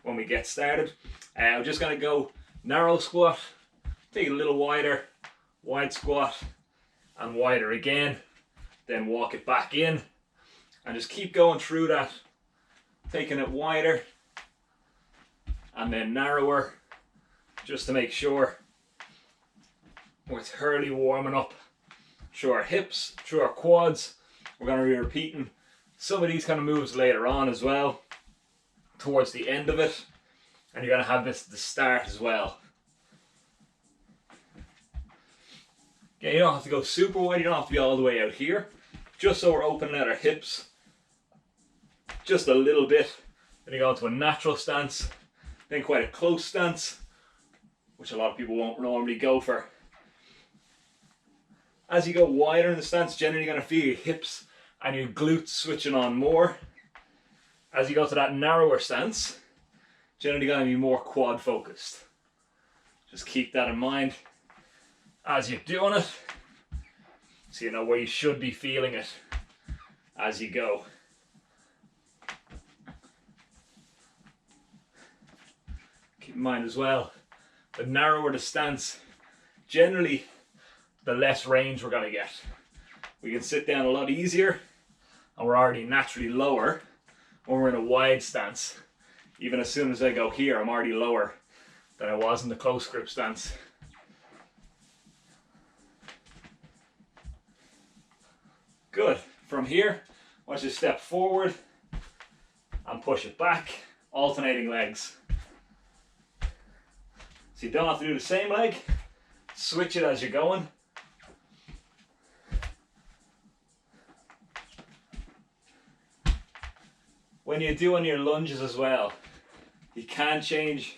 when we get started. I'm just going to go narrow squat, take it a little wider, wide squat, and wider again, then walk it back in, and just keep going through that, taking it wider and then narrower, just to make sure we're thoroughly warming up through our hips, through our quads. We're going to be repeating some of these kind of moves later on as well, towards the end of it, and you're going to have this at the start as well. Okay, you don't have to go super wide, you don't have to be all the way out here, just so we're opening out our hips just a little bit. Then you go into a natural stance, then quite a close stance, which a lot of people won't normally go for. As you go wider in the stance, generally you're going to feel your hips and your glutes switching on more. As you go to that narrower stance, generally going to be more quad focused. Just keep that in mind as you're doing it, so you know where you should be feeling it as you go. Keep in mind as well, the narrower the stance, generally the less range we're going to get. We can sit down a lot easier, and we're already naturally lower when we're in a wide stance. Even as soon as I go here, I'm already lower than I was in the close grip stance. Good. From here, I want you to step forward and push it back, alternating legs. So you don't have to do the same leg, switch it as you're going. When you're doing your lunges as well, you can change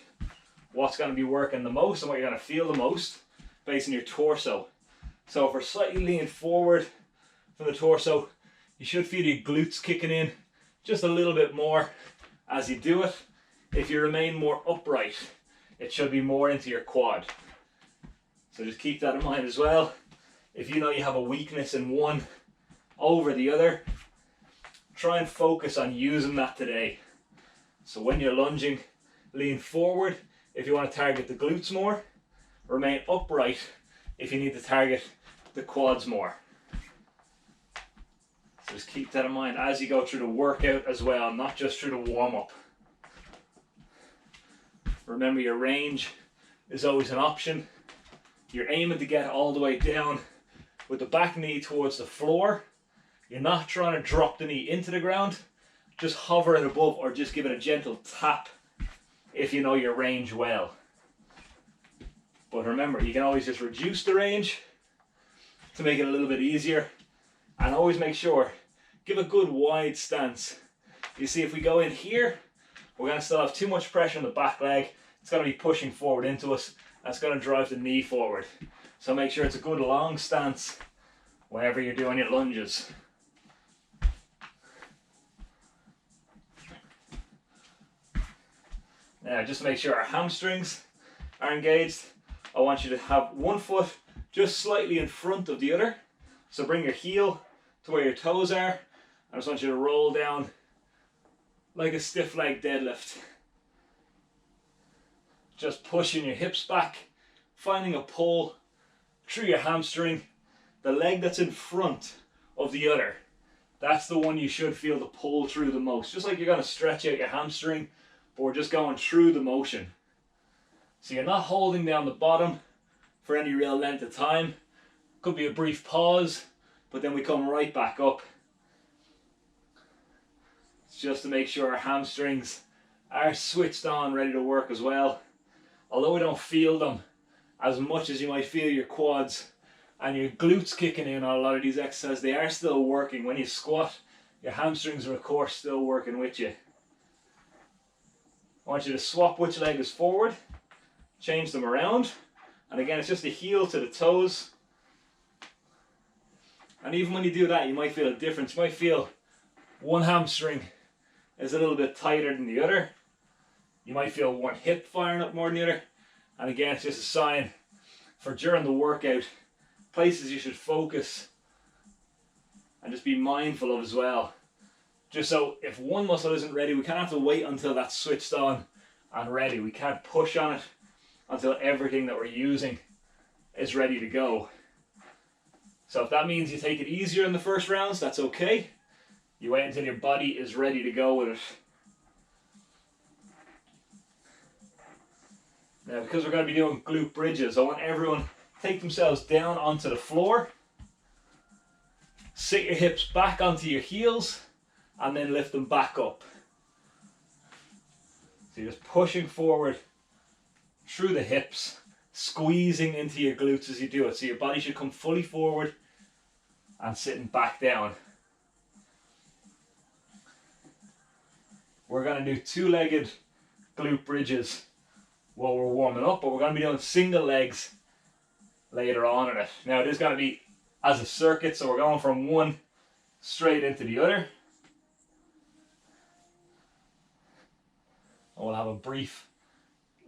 what's going to be working the most and what you're going to feel the most based on your torso. So if we're slightly leaning forward from the torso, you should feel your glutes kicking in just a little bit more as you do it. If you remain more upright, it should be more into your quad. So just keep that in mind as well. If you know you have a weakness in one over the other, try and focus on using that today. So when you're lunging, lean forward if you want to target the glutes more. Remain upright if you need to target the quads more. So just keep that in mind as you go through the workout as well, not just through the warm-up. Remember, your range is always an option. You're aiming to get all the way down with the back knee towards the floor. You're not trying to drop the knee into the ground. Just hover it above, or just give it a gentle tap if you know your range well. But remember, you can always just reduce the range to make it a little bit easier. And always make sure, give a good wide stance. You see, if we go in here, we're going to still have too much pressure on the back leg. It's going to be pushing forward into us. That's going to drive the knee forward. So make sure it's a good long stance whenever you're doing your lunges. Now, just to make sure our hamstrings are engaged, I want you to have one foot just slightly in front of the other. So bring your heel to where your toes are. I just want you to roll down like a stiff leg deadlift. Just pushing your hips back, finding a pull through your hamstring. The leg that's in front of the other, that's the one you should feel the pull through the most. Just like you're going to stretch out your hamstring, but we're just going through the motion. So you're not holding down the bottom for any real length of time. Could be a brief pause, but then we come right back up. It's just to make sure our hamstrings are switched on, ready to work as well. Although we don't feel them as much as you might feel your quads and your glutes kicking in on a lot of these exercises, they are still working. When you squat, your hamstrings are of course still working with you. I want you to swap which leg is forward, change them around, and again it's just the heel to the toes. And even when you do that, you might feel a difference. You might feel one hamstring is a little bit tighter than the other. You might feel one hip firing up more than the other. And again, it's just a sign for during the workout, places you should focus and just be mindful of as well. Just so if one muscle isn't ready, we kind of have to wait until that's switched on and ready. We can't push on it until everything that we're using is ready to go. So if that means you take it easier in the first rounds, that's okay. You wait until your body is ready to go with it. Now, because we're going to be doing glute bridges, I want everyone to take themselves down onto the floor. Sit your hips back onto your heels and then lift them back up. So you're just pushing forward through the hips, squeezing into your glutes as you do it. So your body should come fully forward and sitting back down. We're going to do two-legged glute bridges while we're warming up, but we're going to be doing single legs later on in it. Now it is going to be as a circuit, so we're going from one straight into the other. And we'll have a brief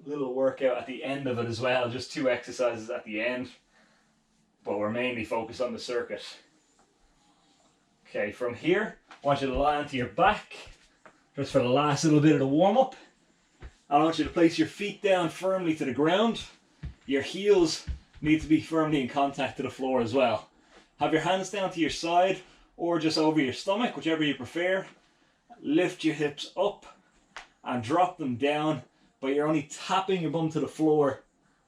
little workout at the end of it as well, just 2 exercises at the end, but we're mainly focused on the circuit. Okay, from here, I want you to lie onto your back, just for the last little bit of the warm-up. I want you to place your feet down firmly to the ground. Your heels need to be firmly in contact to the floor as well. Have your hands down to your side or just over your stomach, whichever you prefer. Lift your hips up and drop them down, but you're only tapping your bum to the floor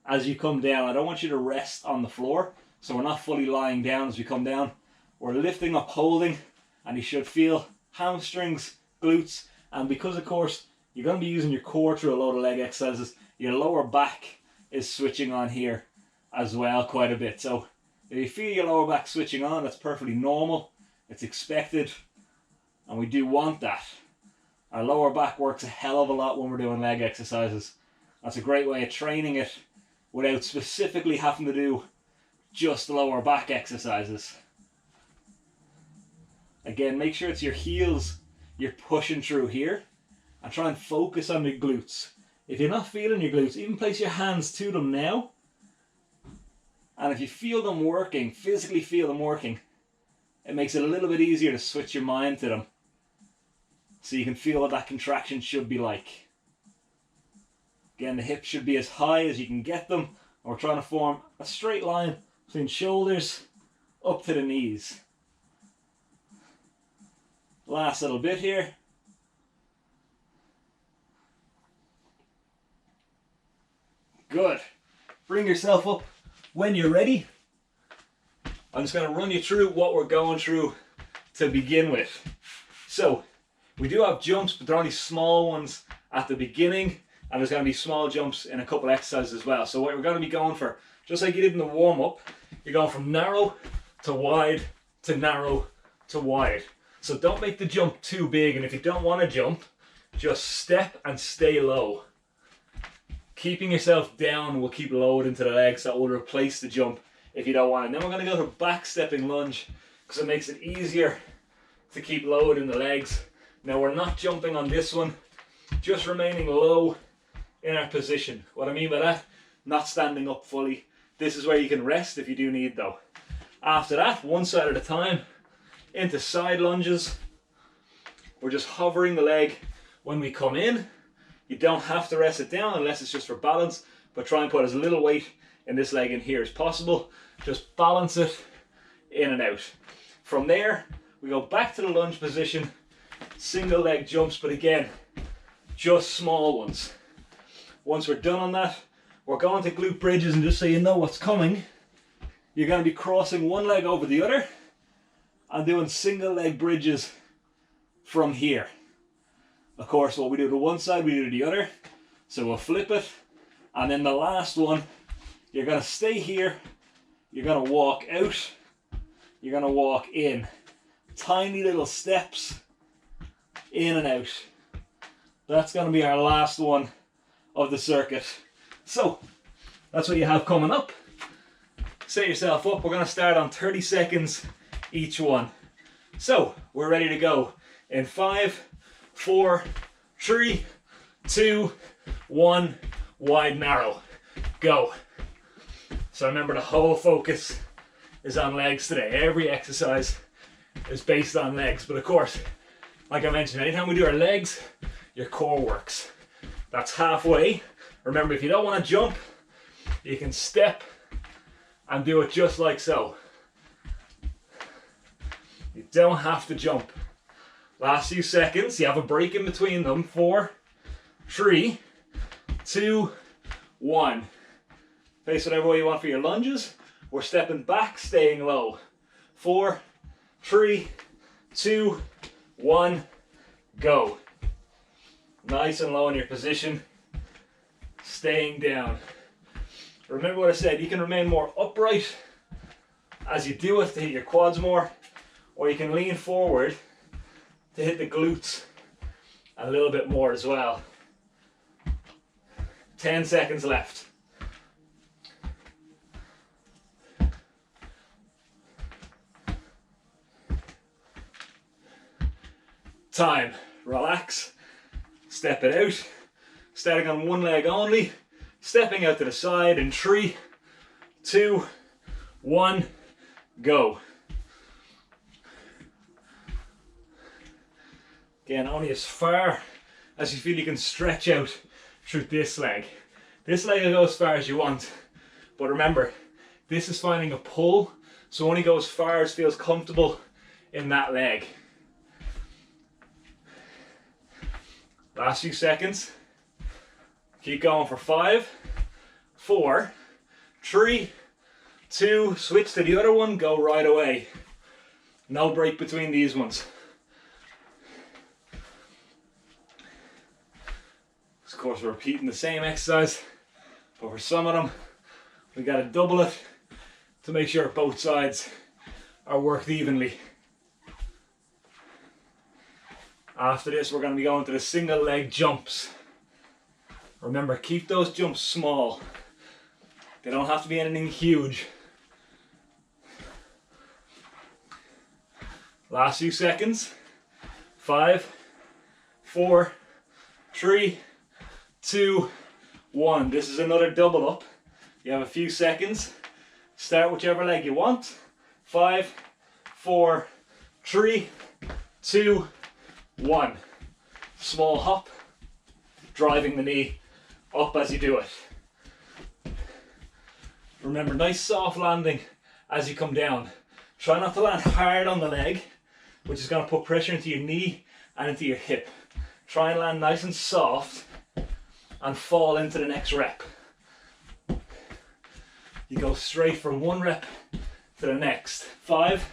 as you come down. I don't want you to rest on the floor, so we're not fully lying down as we come down. We're lifting up, holding, and you should feel hamstrings, glutes, and because of course you're going to be using your core through a load of leg exercises, your lower back is switching on here as well quite a bit. So if you feel your lower back switching on, that's perfectly normal. It's expected, and we do want that. Our lower back works a hell of a lot when we're doing leg exercises. That's a great way of training it without specifically having to do just lower back exercises. Again, make sure it's your heels you're pushing through here, and try and focus on the glutes. If you're not feeling your glutes, even place your hands to them now. And if you feel them working, physically feel them working, it makes it a little bit easier to switch your mind to them, so you can feel what that contraction should be like. Again, the hips should be as high as you can get them. We're trying to form a straight line between shoulders up to the knees. Last little bit here. Good. Bring yourself up when you're ready. I'm just going to run you through what we're going through to begin with. So, we do have jumps, but they're only small ones at the beginning, and there's going to be small jumps in a couple of exercises as well. So what we're going to be going for, just like you did in the warm-up, you're going from narrow to wide to narrow to wide. So don't make the jump too big, and if you don't want to jump, just step and stay low. Keeping yourself down will keep load into the legs. That will replace the jump if you don't want it. And then we're going to go to back stepping lunge, because it makes it easier to keep load in the legs. Now we're not jumping on this one, just remaining low in our position. What I mean by that, not standing up fully. This is where you can rest if you do need though. After that, one side at a time, into side lunges. We're just hovering the leg when we come in. You don't have to rest it down unless it's just for balance, but try and put as little weight in this leg in here as possible. Just balance it in and out. From there, we go back to the lunge position, single leg jumps, but again, just small ones. Once we're done on that, we're going to glute bridges, and just so you know what's coming, you're going to be crossing one leg over the other and doing single leg bridges from here. Of course, what we do to one side, we do to the other. So we'll flip it, and then the last one, you're going to stay here, you're going to walk out, you're going to walk in. Tiny little steps, in and out. That's going to be our last one of the circuit. So, that's what you have coming up. Set yourself up. We're going to start on 30 seconds each one. So, we're ready to go. In 5, 4, 3, 2, 1, wide, narrow. Go. So remember, the whole focus is on legs today. Every exercise is based on legs. But of course, like I mentioned, anytime we do our legs, your core works. That's halfway. Remember, if you don't want to jump, you can step and do it just like so. You don't have to jump. Last few seconds, you have a break in between them. 4, 3, 2, 1. Face whatever way you want for your lunges. We're stepping back, staying low. 4, 3, 2, 1, go. Nice and low in your position, staying down. Remember what I said, you can remain more upright as you do it to hit your quads more, or you can lean forward to hit the glutes a little bit more as well. 10 seconds left. Time. Relax. Step it out. Starting on one leg only. Stepping out to the side in 3, 2, 1, go. Again, only as far as you feel you can stretch out through this leg. This leg will go as far as you want. But remember, this is finding a pull, so only go as far as feels comfortable in that leg. Last few seconds. Keep going for 5, 4, 3, 2, switch to the other one, go right away. No break between these ones. Of course, we're repeating the same exercise, but for some of them, we gotta double it to make sure both sides are worked evenly. After this, we're going to be going to the single leg jumps. Remember, keep those jumps small. They don't have to be anything huge. Last few seconds. 5, 4, 3, 2, 1. This is another double up. You have a few seconds. Start whichever leg you want. 5, 4, 3, 2, 1. Small hop, driving the knee up as you do it. Remember, nice soft landing as you come down. Try not to land hard on the leg, which is going to put pressure into your knee and into your hip. Try and land nice and soft and fall into the next rep. You go straight from one rep to the next. 5,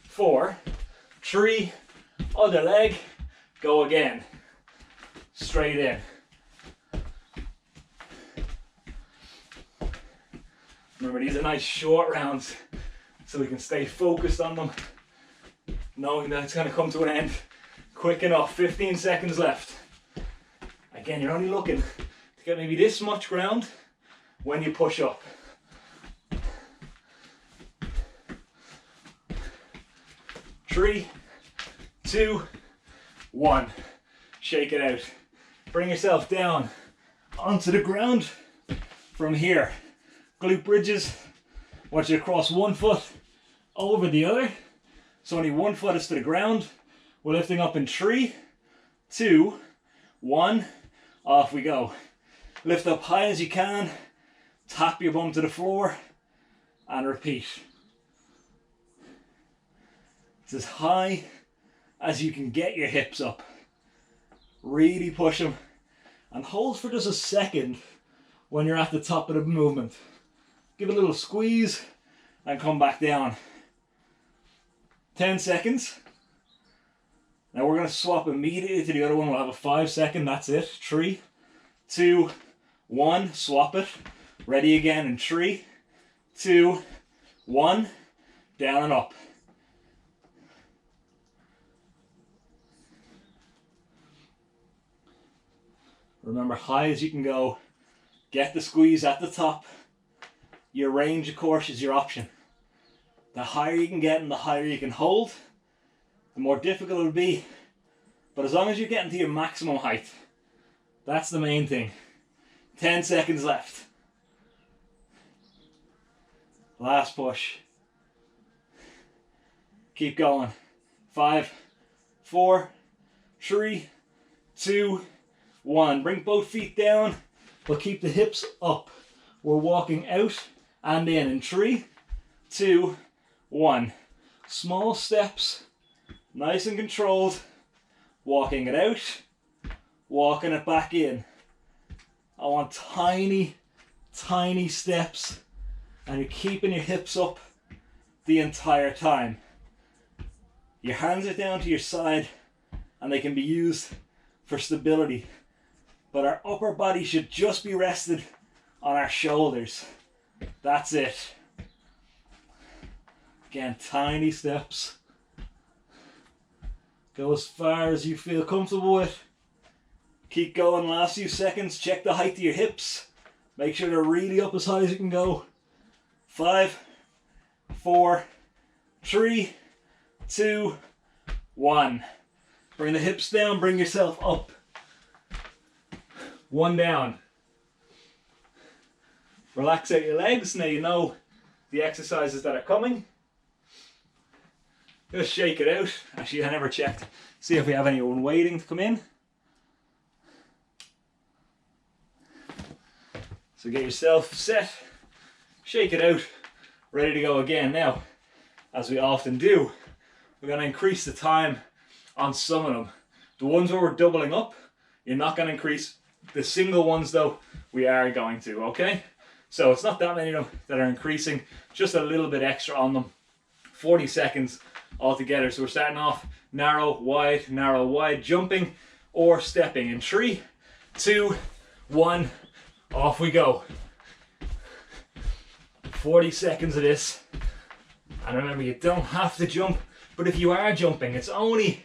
4, 3, other leg, go again. Straight in. Remember, these are nice short rounds, so we can stay focused on them, knowing that it's going to come to an end quick enough. 15 seconds left. Again, you're only looking to get maybe this much ground when you push up. 3, 2, 1. Shake it out. Bring yourself down onto the ground from here. Glute bridges. Want you to cross one foot over the other. So only one foot is to the ground. We're lifting up in 3, 2, 1. Off we go. Lift up high as you can. Tap your bum to the floor and repeat. It's as high as you can get your hips up. Really push them and hold for just a second when you're at the top of the movement. Give it a little squeeze and come back down. 10 seconds. Now we're going to swap immediately to the other one. We'll have a 5-second, that's it. 3, 2, 1, swap it. Ready again in 3, 2, 1, down and up. Remember, high as you can go. Get the squeeze at the top. Your range, of course, is your option. The higher you can get and the higher you can hold, the more difficult it'll be. But as long as you're getting to your maximum height, that's the main thing. 10 seconds left. Last push. Keep going. 5, 4, 3, 2, 1. Bring both feet down, but keep the hips up. We're walking out and in 3, 2, 1. Small steps, nice and controlled. Walking it out, walking it back in. I want tiny, tiny steps, and you're keeping your hips up the entire time. Your hands are down to your side, and they can be used for stability. But our upper body should just be rested on our shoulders. That's it. Again, tiny steps. Go as far as you feel comfortable with. Keep going, last few seconds. Check the height of your hips. Make sure they're really up as high as you can go. 5, 4, 3, 2, 1. Bring the hips down, bring yourself up. 1 down. Relax out your legs. Now you know the exercises that are coming. Just shake it out. Actually, I never checked. See if we have anyone waiting to come in. So get yourself set. Shake it out. Ready to go again. Now, as we often do, we're going to increase the time on some of them. The ones where we're doubling up, you're not going to increase. The single ones though, we are going to, okay? So it's not that many of them that are increasing, just a little bit extra on them. 40 seconds altogether. So we're starting off narrow, wide, jumping or stepping in 3, 2, 1, off we go. 40 seconds of this. And remember, you don't have to jump, but if you are jumping, it's only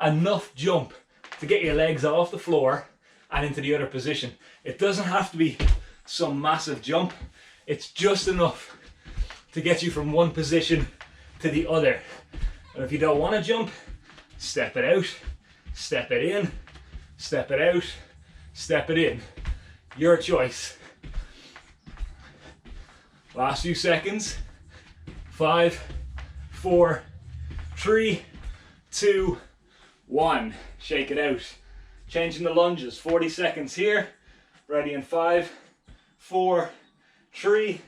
enough jump to get your legs off the floor and into the other position. It doesn't have to be some massive jump. It's just enough to get you from one position to the other. And if you don't want to jump, step it out, step it in, step it out, step it in. Your choice. Last few seconds. 5, 4, 3, 2, 1. Shake it out. Changing the lunges. 40 seconds here. Ready in 5, 4, 3,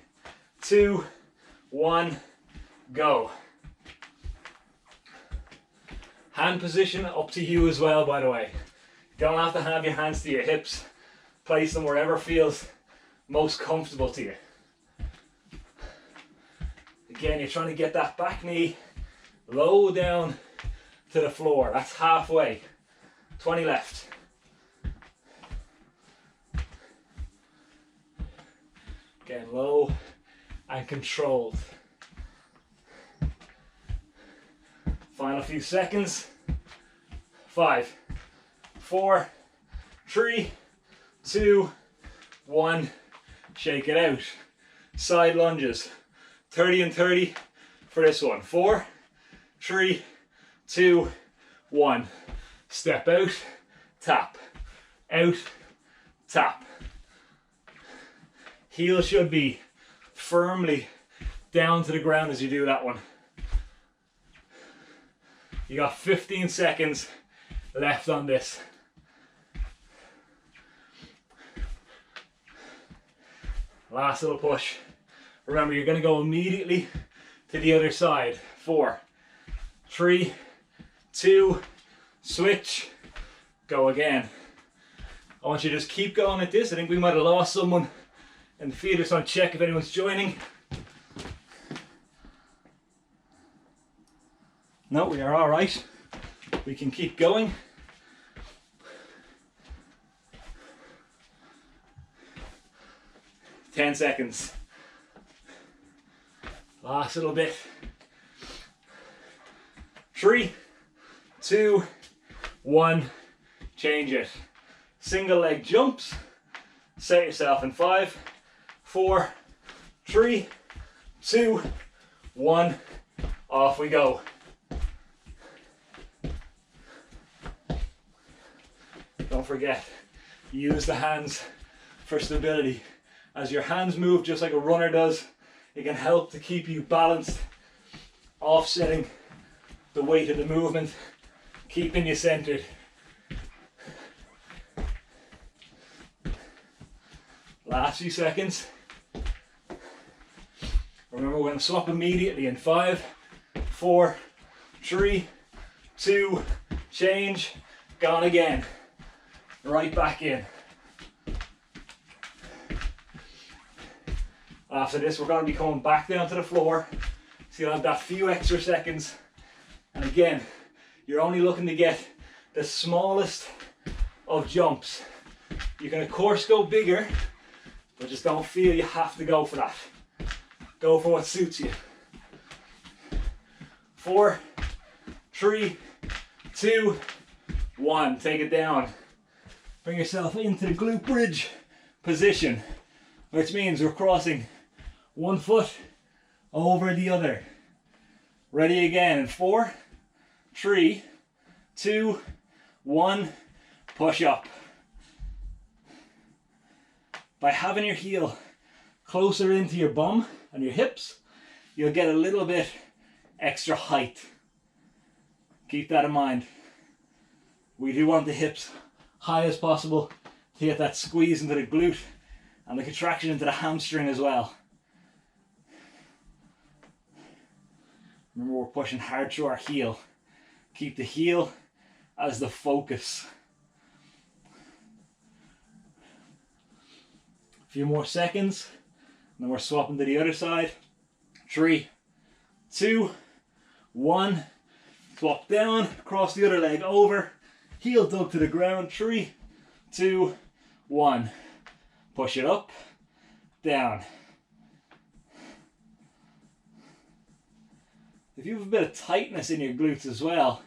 2, 1. Go. Hand position up to you as well, by the way. You don't have to have your hands to your hips. Place them wherever feels most comfortable to you. Again, you're trying to get that back knee low down to the floor. That's halfway. 20 left. Again, low and controlled. Final few seconds. 5, 4, 3, 2, 1. Shake it out. Side lunges. 30 and 30 for this one. 4, 3, 2, 1. Step out, tap, out, tap. Heel should be firmly down to the ground as you do that one. You got 15 seconds left on this. Last little push. Remember, you're going to go immediately to the other side. 4, 3, 2, switch, go again. I want you to just keep going at this. I think we might have lost someone in the field. Just want to check if anyone's joining. No, we are all right. We can keep going. Ten seconds. Last little bit. 3, 2, 1. Change it. Single leg jumps. Set yourself in 5, 4, 3, 2, 1. Off we go. Don't forget, use the hands for stability. As your hands move just like a runner does, it can help to keep you balanced, offsetting the weight of the movement, keeping you centered. Last few seconds. Remember, we're going to swap immediately in 5, 4, 3, 2, change, gone again. Right back in. After this, we're going to be coming back down to the floor. So you'll have that few extra seconds. And again, you're only looking to get the smallest of jumps. You can of course go bigger, but just don't feel you have to go for that. Go for what suits you. 4, 3, 2, 1. Take it down. Bring yourself into the glute bridge position, which means we're crossing one foot over the other. Ready again in 4, 3, 2, 1. Push up. By having your heel closer into your bum and your hips, you'll get a little bit extra height. Keep that in mind. We do want the hips high as possible to get that squeeze into the glute and the contraction into the hamstring as well. Remember, we're pushing hard through our heel. Keep the heel as the focus. A few more seconds, and then we're swapping to the other side. 3, 2, 1. Swap down, cross the other leg over, heel dug to the ground. 3, 2, 1. Push it up, down. If you have a bit of tightness in your glutes as well,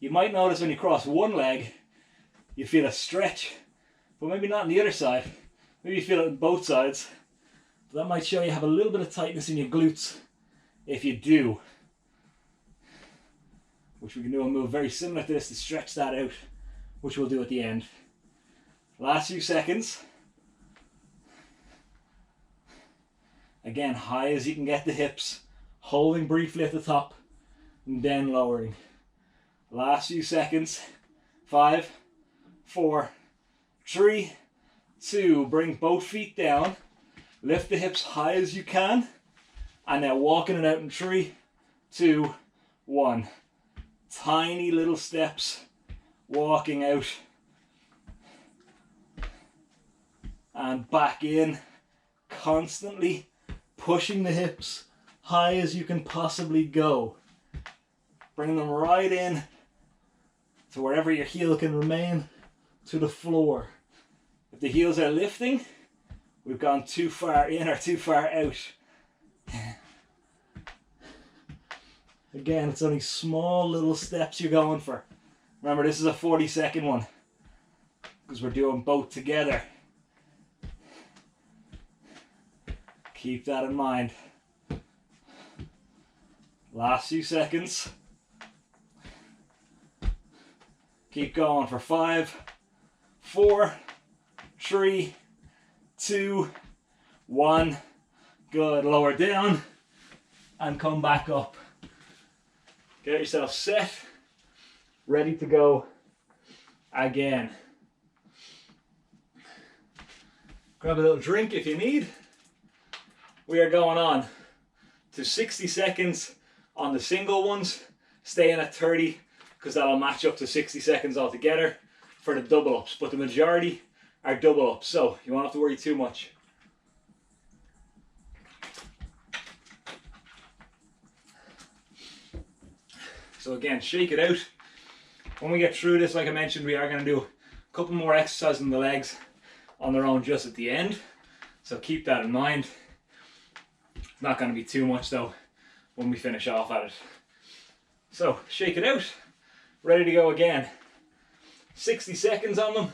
you might notice when you cross one leg, you feel a stretch, but maybe not on the other side. Maybe you feel it on both sides. But that might show you have a little bit of tightness in your glutes. If you do, which we can do a move very similar to this to stretch that out, which we'll do at the end. Last few seconds. Again, high as you can get the hips, holding briefly at the top, and then lowering. Last few seconds. 5, 4, 3, 2. Bring both feet down. Lift the hips high as you can. And now walking it out in 3, 2, 1. Tiny little steps. Walking out. And back in. Constantly pushing the hips high as you can possibly go. Bring them right in to wherever your heel can remain, to the floor. If the heels are lifting, we've gone too far in or too far out. Again, it's only small little steps you're going for. Remember, this is a 40-second one because we're doing both together. Keep that in mind. Last few seconds. Keep going for 5, 4, 3, 2, 1. Good. Lower down and come back up. Get yourself set, ready to go again. Grab a little drink if you need. We are going on to 60 seconds on the single ones, staying at 30 because that'll match up to 60 seconds altogether for the double ups, but the majority are double ups, so you won't have to worry too much. So again, shake it out. When we get through this, like I mentioned, we are going to do a couple more exercises in the legs on their own just at the end, so keep that in mind. It's not going to be too much though when we finish off at it. So shake it out, ready to go again. 60 seconds on them.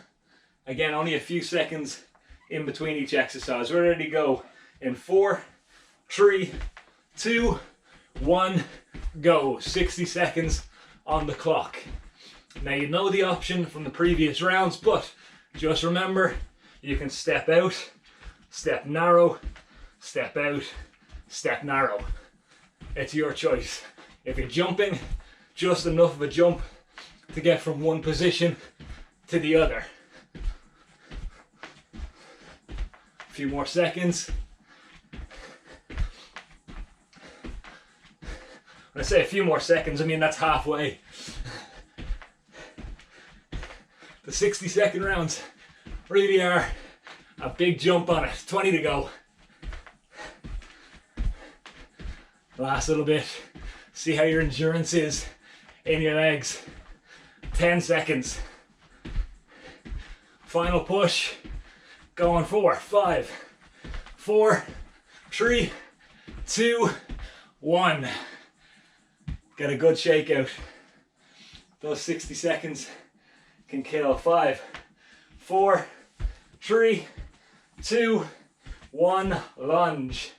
Again, only a few seconds in between each exercise. We're ready to go in 4, 3, 2, 1, go. 60 seconds on the clock. Now you know the option from the previous rounds, but just remember, you can step out, step narrow, step out, step narrow. It's your choice. If you're jumping, just enough of a jump to get from one position to the other. A few more seconds. When I say a few more seconds, I mean that's halfway. The 60-second rounds really are a big jump on it. 20 to go. Last little bit. See how your endurance is in your legs. 10 seconds. Final push. Going for 5, 4, 3, 2, 1. Get a good shake out. Those 60 seconds can kill. 5, 4, 3, 2, 1. Lunge.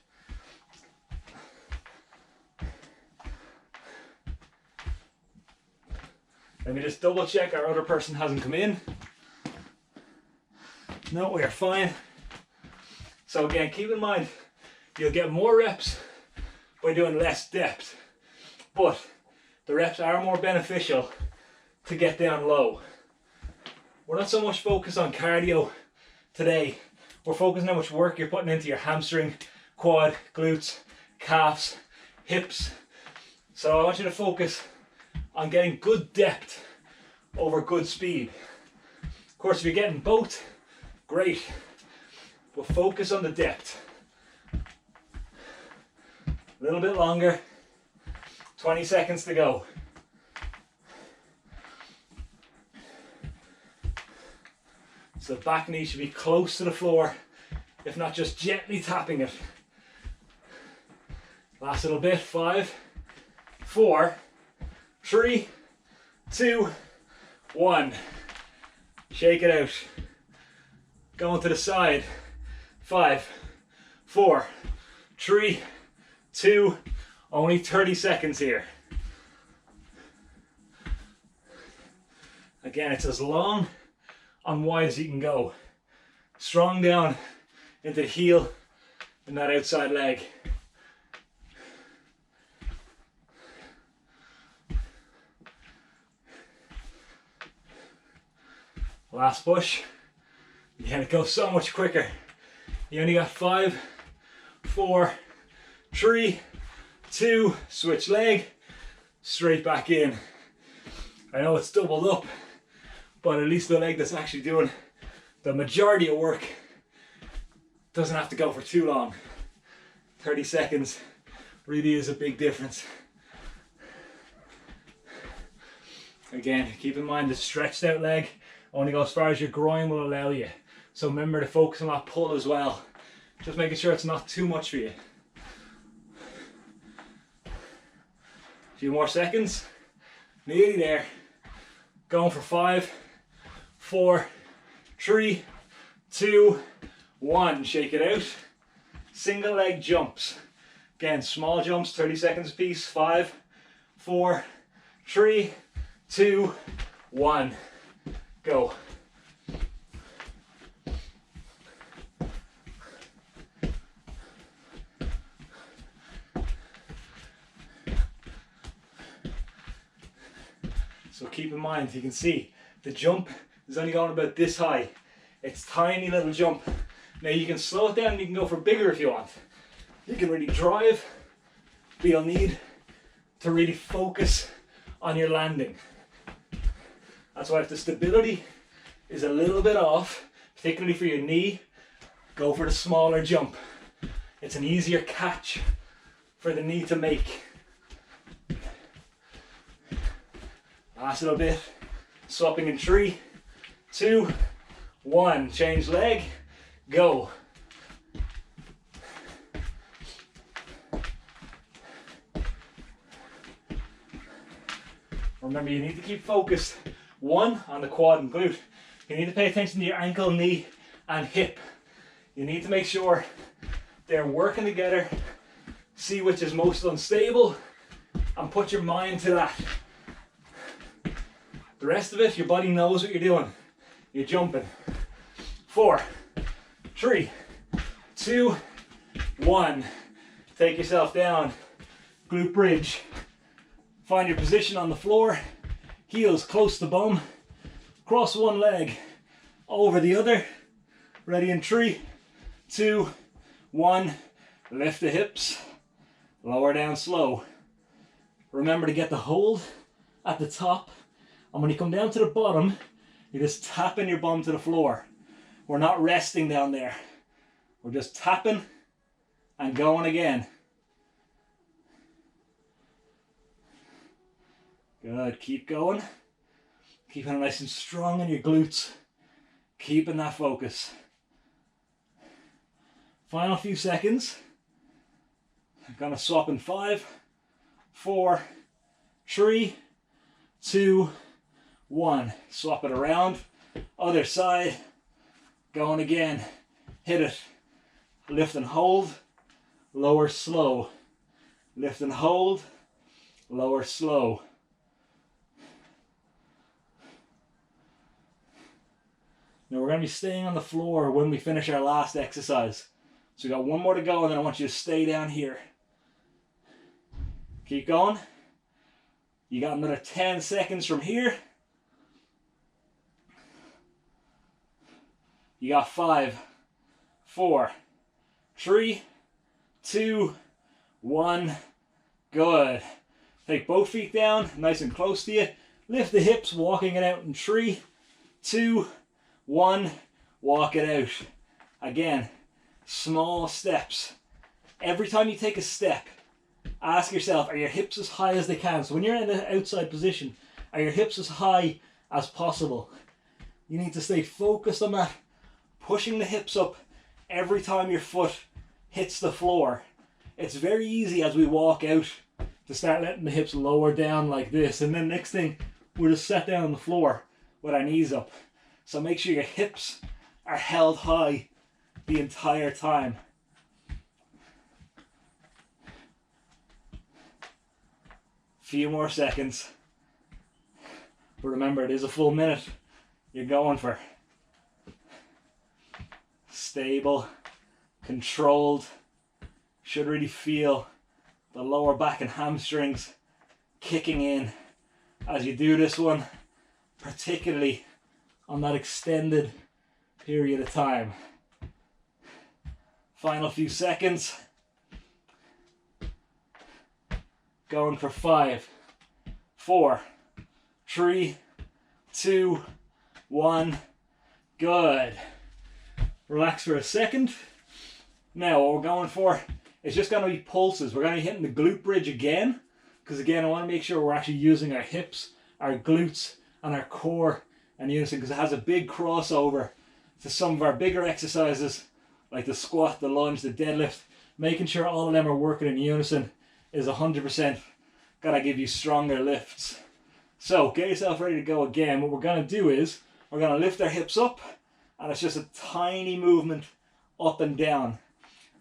Let me just double check our other person hasn't come in. No, we are fine. So again, keep in mind, you'll get more reps by doing less depth, but the reps are more beneficial to get down low. We're not so much focused on cardio today. We're focused on how much work you're putting into your hamstring, quad, glutes, calves, hips. So I want you to focus on getting good depth over good speed. Of course, if you're getting both, great, but focus on the depth. A little bit longer, 20 seconds to go. So back knee should be close to the floor, if not just gently tapping it. Last little bit, 5, 4, 3, 2, 1. Shake it out. Going to the side. 5, 4, 3, 2, only 30 seconds here. Again, it's as long and wide as you can go. Strong down into the heel and that outside leg. Last push. Yeah, it goes so much quicker. You only got 5, 4, 3, 2, switch leg, straight back in. I know it's doubled up, but at least the leg that's actually doing the majority of work doesn't have to go for too long. 30 seconds really is a big difference. Again, keep in mind the stretched out leg only go as far as your groin will allow you. So remember to focus on that pull as well. Just making sure it's not too much for you. A few more seconds. Nearly there. Going for 5, 4, 3, 2, 1. Shake it out. Single leg jumps. Again, small jumps, 30 seconds a piece. 5, 4, 3, 2, 1. Go. So keep in mind, you can see the jump is only going about this high. It's tiny little jump. Now you can slow it down, you can go for bigger if you want. You can really drive, but you'll need to really focus on your landing. That's why if the stability is a little bit off, particularly for your knee, go for the smaller jump. It's an easier catch for the knee to make. Last little bit, swapping in 3, 2, 1. Change leg, go. Remember, you need to keep focused. 1, on the quad and glute. You need to pay attention to your ankle, knee, and hip. You need to make sure they're working together. See which is most unstable and put your mind to that. The rest of it, your body knows what you're doing. You're jumping. 4, 3, 2, 1. Take yourself down. Glute bridge. Find your position on the floor. Heels close to bum. Cross one leg over the other. Ready in 3, 2, 1. Lift the hips, lower down slow. Remember to get the hold at the top, and when you come down to the bottom, you're just tapping your bum to the floor. We're not resting down there. We're just tapping and going again. Good, keep going. Keeping it nice and strong in your glutes. Keeping that focus. Final few seconds. I'm gonna swap in 5, 4, 3, 2, 1. Swap it around. Other side. Going again. Hit it. Lift and hold. Lower slow. Lift and hold. Lower slow. Now we're going to be staying on the floor when we finish our last exercise. So we got one more to go, and then I want you to stay down here. Keep going. You got another 10 seconds from here. You got 5, 4, 3, 2, 1. Good. Take both feet down, nice and close to you. Lift the hips, walking it out in 3, 2, 1. Walk it out. Again, small steps. Every time you take a step, ask yourself, are your hips as high as they can? So when you're in the outside position, are your hips as high as possible? You need to stay focused on that. Pushing the hips up every time your foot hits the floor. It's very easy as we walk out to start letting the hips lower down like this, and then next thing we're just sat down on the floor with our knees up. So make sure your hips are held high the entire time. Few more seconds. But remember, it is a full minute you're going for. Stable, controlled. Should really feel the lower back and hamstrings kicking in as you do this one, particularly on that extended period of time. Final few seconds. Going for 5, 4, 3, 2, 1. Good. Relax for a second. Now what we're going for is just going to be pulses. We're going to be hitting the glute bridge again, because again I want to make sure we're actually using our hips, our glutes and our core in unison, because it has a big crossover to some of our bigger exercises like the squat, the lunge, the deadlift. Making sure all of them are working in unison is 100% gonna give you stronger lifts. So get yourself ready to go again. What we're gonna do is we're gonna lift our hips up, and it's just a tiny movement up and down.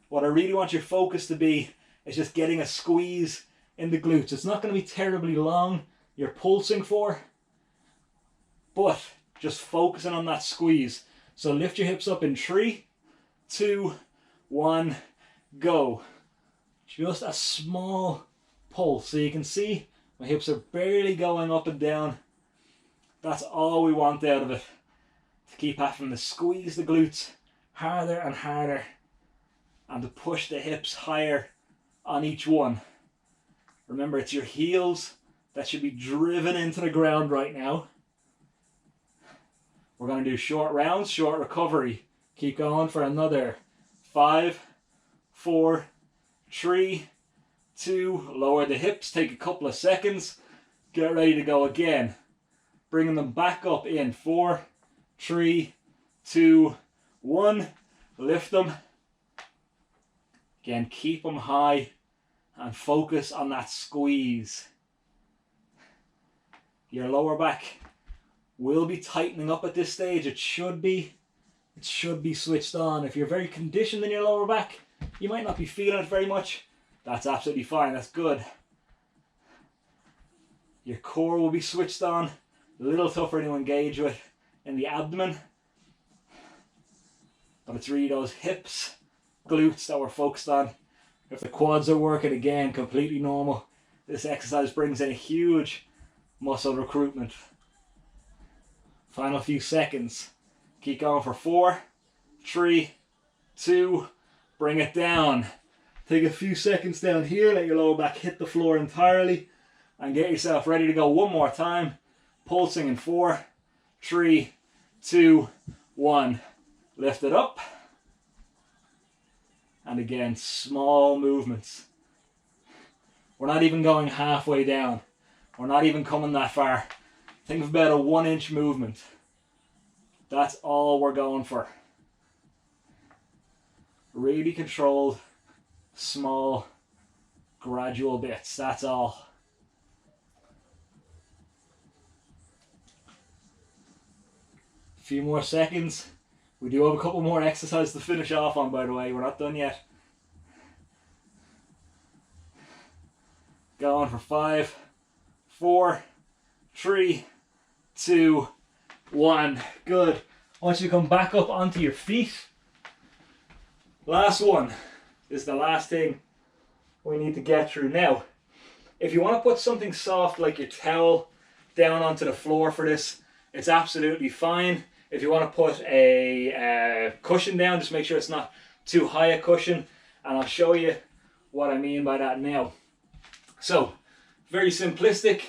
What I really want your focus to be is just getting a squeeze in the glutes. It's not gonna be terribly long, you're pulsing for, but just focusing on that squeeze. So lift your hips up in 3, 2, 1, go. Just a small pulse. So you can see my hips are barely going up and down. That's all we want out of it. To keep having to squeeze the glutes harder and harder, and to push the hips higher on each one. Remember, it's your heels that should be driven into the ground right now. We're going to do short rounds, short recovery. Keep going for another 5, 4, 3, 2. Lower the hips, take a couple of seconds. Get ready to go again. Bringing them back up in 4, 3, 2, 1. Lift them. Again, keep them high and focus on that squeeze. Your lower back will be tightening up at this stage. It should be switched on. If you're very conditioned in your lower back, you might not be feeling it very much. That's absolutely fine. That's good. Your core will be switched on. A little tougher to engage with in the abdomen, but it's really those hips, glutes that we're focused on. If the quads are working, again, completely normal. This exercise brings in a huge muscle recruitment. Final few seconds. Keep going for 4, 3, 2, bring it down. Take a few seconds down here, let your lower back hit the floor entirely, and get yourself ready to go one more time. Pulsing in 4, 3, 2, 1. Lift it up. And again, small movements. We're not even going halfway down. We're not even coming that far. Think of about a 1-inch movement. That's all we're going for. Really controlled, small, gradual bits. That's all. A few more seconds. We do have a couple more exercises to finish off on, by the way. We're not done yet. Going for 5, 4, 3, 2, 1. Good. I want you to come back up onto your feet. Last one. This is the last thing we need to get through. Now, if you want to put something soft like your towel down onto the floor for this, it's absolutely fine. If you want to put a cushion down, just make sure it's not too high a cushion, and I'll show you what I mean by that now. So, very simplistic,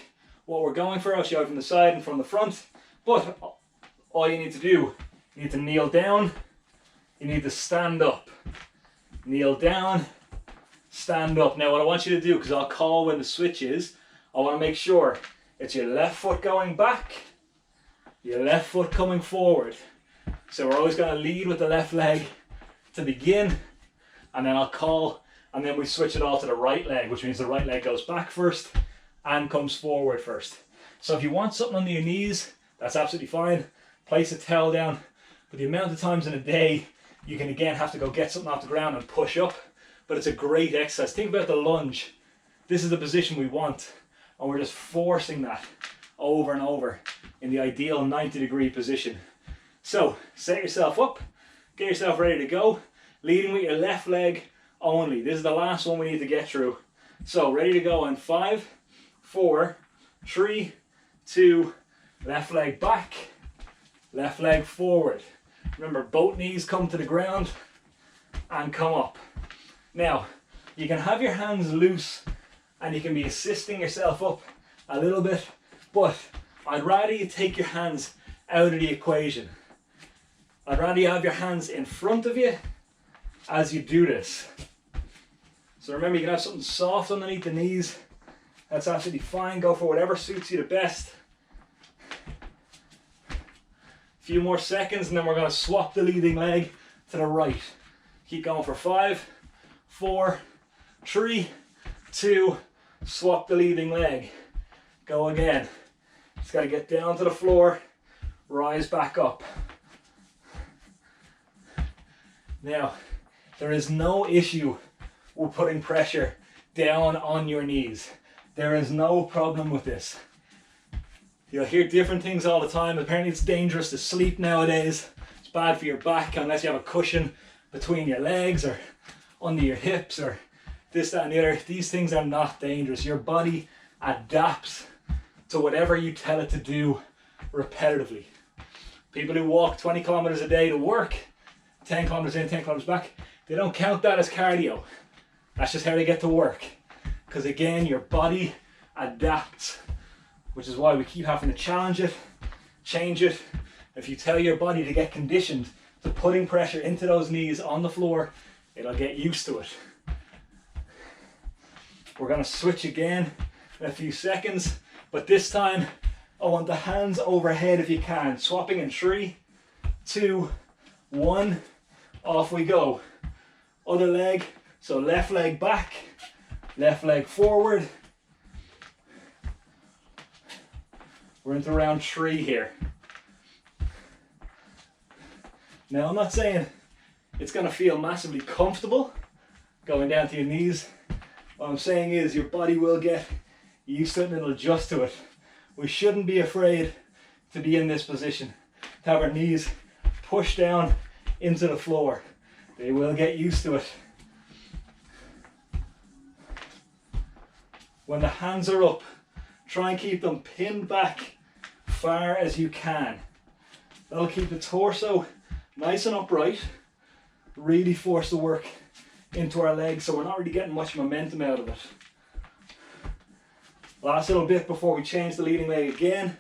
what we're going for. I'll show you from the side and from the front, but all you need to do, you need to kneel down, you need to stand up. Kneel down, stand up. Now what I want you to do, because I'll call when the switch is, I want to make sure it's your left foot going back, your left foot coming forward. So we're always going to lead with the left leg to begin, and then I'll call, and then we switch it all to the right leg, which means the right leg goes back first and comes forward first. So if you want something under your knees, that's absolutely fine. Place a towel down, but the amount of times in a day you can again have to go get something off the ground and push up, but it's a great exercise. Think about the lunge. This is the position we want, and we're just forcing that over and over in the ideal 90-degree position. So set yourself up, get yourself ready to go, leading with your left leg only. This is the last one we need to get through. So ready to go in 5, 4, 3, 2, left leg back, left leg forward. Remember, both knees come to the ground and come up. Now, you can have your hands loose and you can be assisting yourself up a little bit, but I'd rather you take your hands out of the equation. I'd rather you have your hands in front of you as you do this. So remember, you can have something soft underneath the knees. That's absolutely fine. Go for whatever suits you the best. A few more seconds and then we're going to swap the leading leg to the right. Keep going for 5, 4, 3, 2, swap the leading leg. Go again. Just got to get down to the floor, rise back up. Now, there is no issue with putting pressure down on your knees. There is no problem with this. You'll hear different things all the time. Apparently it's dangerous to sleep nowadays. It's bad for your back unless you have a cushion between your legs or under your hips or this, that and the other. These things are not dangerous. Your body adapts to whatever you tell it to do repetitively. People who walk 20 kilometers a day to work, 10 kilometers in, 10 kilometers back, they don't count that as cardio. That's just how they get to work. Because again, your body adapts, which is why we keep having to challenge it, change it. If you tell your body to get conditioned to putting pressure into those knees on the floor, it'll get used to it. We're going to switch again in a few seconds, but this time I want the hands overhead if you can. Swapping in 3, 2, 1, off we go. Other leg, so left leg back, left leg forward. We're into round 3 here. Now I'm not saying it's going to feel massively comfortable going down to your knees. What I'm saying is your body will get used to it and it'll adjust to it. We shouldn't be afraid to be in this position, to have our knees pushed down into the floor. They will get used to it. When the hands are up, try and keep them pinned back far as you can. That'll keep the torso nice and upright. really force the work into our legs so we're not really getting much momentum out of it. Last little bit before we change the leading leg again.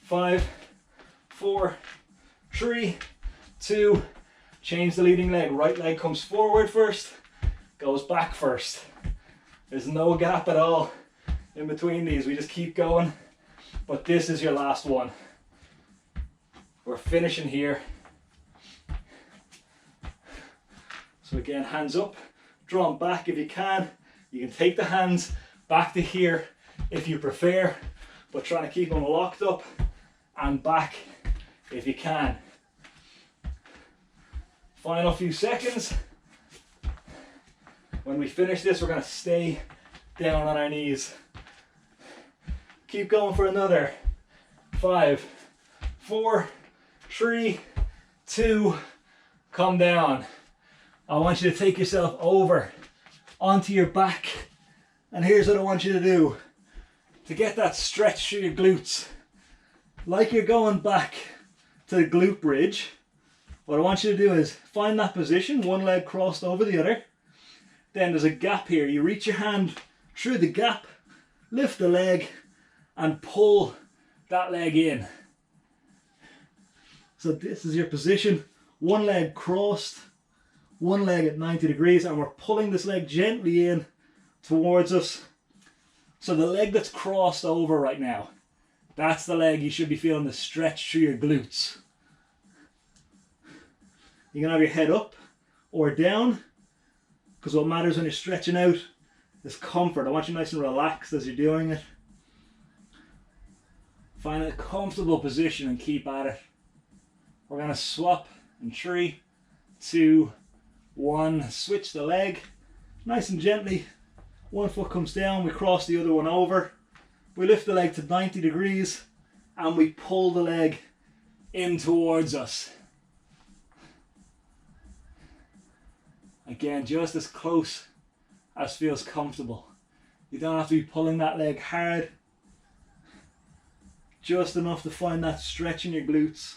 5, 4, 3, 2, change the leading leg. Right leg comes forward first, goes back first. There's no gap at all in between these. We just keep going. But this is your last one. We're finishing here. So again, hands up, draw them back if you can. You can take the hands back to here if you prefer, but trying to keep them locked up and back if you can. Final few seconds. When we finish this, we're going to stay down on our knees. Keep going for another 5, 4, 3, 2, come down. I want you to take yourself over onto your back, and here's what I want you to do to get that stretch through your glutes. Like you're going back to the glute bridge, what I want you to do is find that position, one leg crossed over the other. Then there's a gap here. You reach your hand through the gap, lift the leg, and pull that leg in. So this is your position, one leg crossed, one leg at 90 degrees, and we're pulling this leg gently in towards us. So the leg that's crossed over right now, that's the leg you should be feeling the stretch through your glutes. You can have your head up or down, because what matters when you're stretching out is comfort. I want you nice and relaxed as you're doing it. Find a comfortable position and keep at it. We're going to swap in 3, 2, 1. Switch the leg nice and gently. One foot comes down, we cross the other one over. We lift the leg to 90 degrees and we pull the leg in towards us. Again, just as close as feels comfortable. You don't have to be pulling that leg hard. Just enough to find that stretch in your glutes.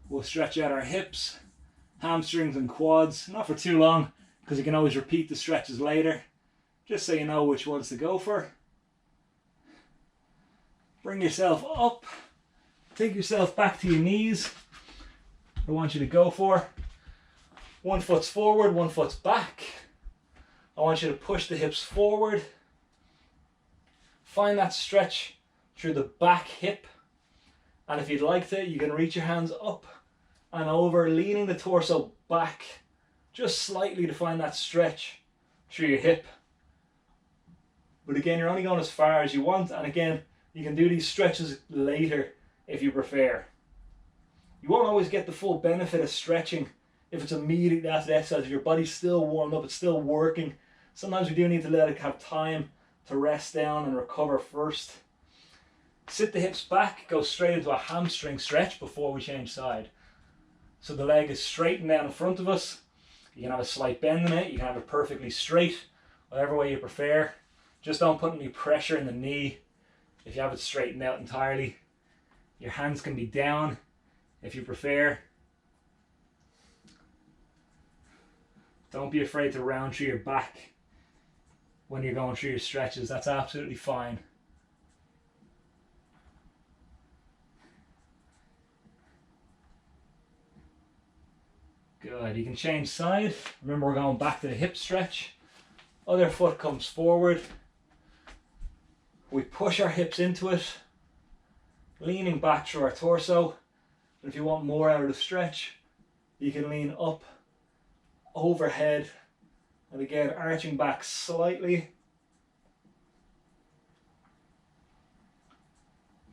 We'll stretch out our hips, hamstrings and quads. Not for too long, because you can always repeat the stretches later. Just so you know which ones to go for. Bring yourself up. Take yourself back to your knees. I want you to go for. One foot's forward, one foot's back. I want you to push the hips forward. Find that stretch through the back hip. And if you'd like to, you can reach your hands up and over, leaning the torso back just slightly to find that stretch through your hip. But again, you're only going as far as you want. And again, you can do these stretches later if you prefer. You won't always get the full benefit of stretching if it's immediately after the exercise. If your body's still warmed up, it's still working. Sometimes we do need to let it have time to rest down and recover first. Sit the hips back, go straight into a hamstring stretch before we change side. So the leg is straightened down in front of us. You can have a slight bend in it, you can have it perfectly straight, whatever way you prefer. Just don't put any pressure in the knee if you have it straightened out entirely. Your hands can be down if you prefer. Don't be afraid to round through your back when you're going through your stretches. That's absolutely fine. Good. You can change side. Remember, we're going back to the hip stretch. Other foot comes forward. We push our hips into it, leaning back through our torso. And if you want more out of the stretch, you can lean up, overhead, and again, arching back slightly.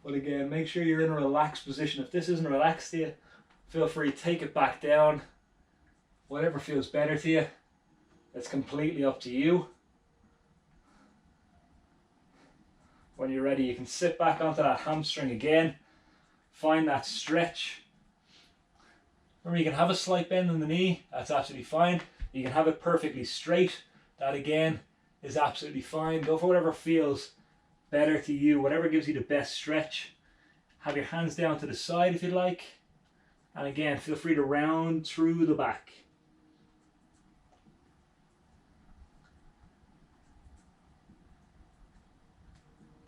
But again, make sure you're in a relaxed position. If this isn't relaxed to you, feel free to take it back down. Whatever feels better to you, it's completely up to you. When you're ready, you can sit back onto that hamstring again. Find that stretch. Remember, you can have a slight bend in the knee. That's absolutely fine. You can have it perfectly straight. That again is absolutely fine. Go for whatever feels better to you. Whatever gives you the best stretch. Have your hands down to the side if you like. And again, feel free to round through the back.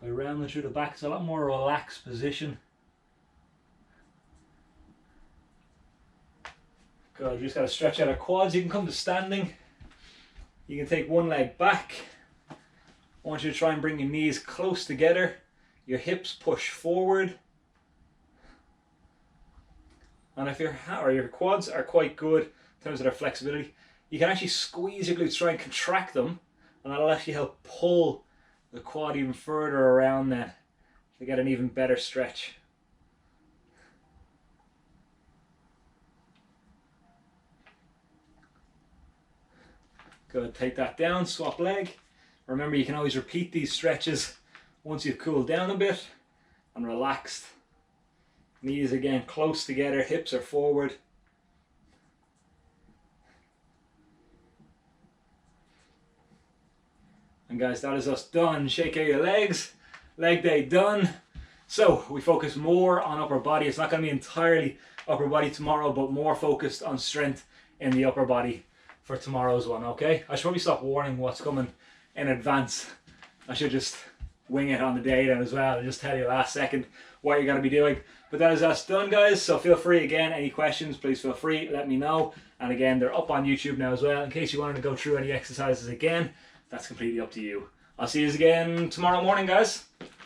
By rounding through the back, it's a lot more relaxed position. Good, you just got to stretch out our quads. You can come to standing. You can take one leg back. I want you to try and bring your knees close together. Your hips push forward. And if your quads are quite good in terms of their flexibility, you can actually squeeze your glutes, try and contract them, and that'll actually help pull the quad even further around then to get an even better stretch. Good, take that down, swap leg. Remember, you can always repeat these stretches once you've cooled down a bit and relaxed. Knees again close together, hips are forward. And guys, that is us done. Shake out your legs. Leg day done. So we focus more on upper body. It's not going to be entirely upper body tomorrow, but more focused on strength in the upper body for tomorrow's one, okay? I should probably stop warning what's coming in advance. I should just wing it on the day then as well and just tell you last second what you're going to be doing. But that is us done, guys. So feel free, again, any questions, please feel free, let me know. And again, they're up on YouTube now as well. In case you wanted to go through any exercises again, that's completely up to you. I'll see you again tomorrow morning, guys.